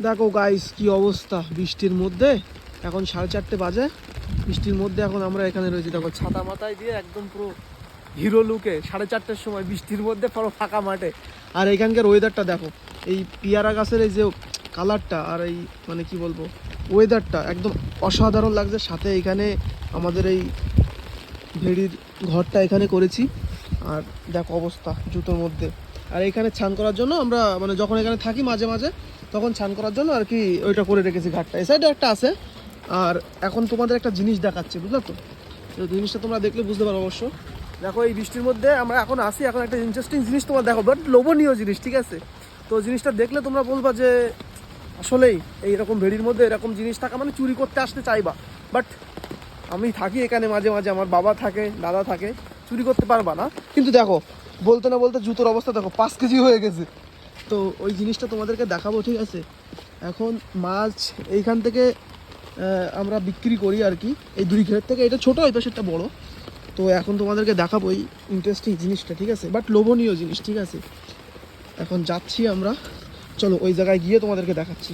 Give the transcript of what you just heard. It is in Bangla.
দেখো গাইস কি অবস্থা বৃষ্টির মধ্যে, এখন 4:30 বাজে, বৃষ্টির মধ্যে এখন আমরা এখানে রয়েছি। দেখো ছাতা মাথায় দিয়ে একদম পুরো হিরো লুকে 4:30টার সময় বৃষ্টির মধ্যে পুরো ফাঁকা মাঠে। আর এখানকার ওয়েদারটা দেখো, এই পিয়ারা গাছের এই যে কালারটা আর এই মানে কি বলবো ওয়েদারটা একদম অসাধারণ লাগছে। সাথে এখানে আমাদের এই ভেড়ির ঘরটা এখানে করেছি। আর দেখো অবস্থা জুতোর মধ্যে। আর এখানে স্নান করার জন্য আমরা মানে যখন এখানে থাকি মাঝে মাঝে তখন স্নান করার জন্য আর কি ওইটা করে রেখেছি ঘাটটা। এই সাইডে একটা আছে। আর এখন তোমাদের একটা জিনিস দেখাচ্ছি, বুঝলো তো? তো জিনিসটা তোমরা দেখলে বুঝতে পারো অবশ্য। দেখো এই বৃষ্টির মধ্যে আমরা এখন আসি, এখন একটা ইন্টারেস্টিং জিনিস তোমার দেখো, বাট লোভনীয় জিনিস, ঠিক আছে? তো জিনিসটা দেখলে তোমরা বলবা যে আসলেই এইরকম ভেড়ির মধ্যে এরকম জিনিস থাকা মানে চুরি করতে আসতে চাইবা। বাট আমি থাকি এখানে মাঝে মাঝে, আমার বাবা থাকে, দাদা থাকে, চুরি করতে পারবা না। কিন্তু দেখো বলতে না বলতে জুতোর অবস্থা দেখো 5 কেজি হয়ে গেছে। তো ওই জিনিসটা তোমাদেরকে দেখাবো, ঠিক আছে? এখন মাছ এইখান থেকে আমরা বিক্রি করি আর কি, এই 2 ঘের থেকে। এটা ছোটো, হয়তো সেটা বড়। তো এখন তোমাদেরকে দেখাবো এই ইন্টারেস্টিং জিনিসটা, ঠিক আছে? বাট লোভনীয় জিনিস, ঠিক আছে? এখন যাচ্ছি আমরা, চলো ওই জায়গায় গিয়ে তোমাদেরকে দেখাচ্ছি।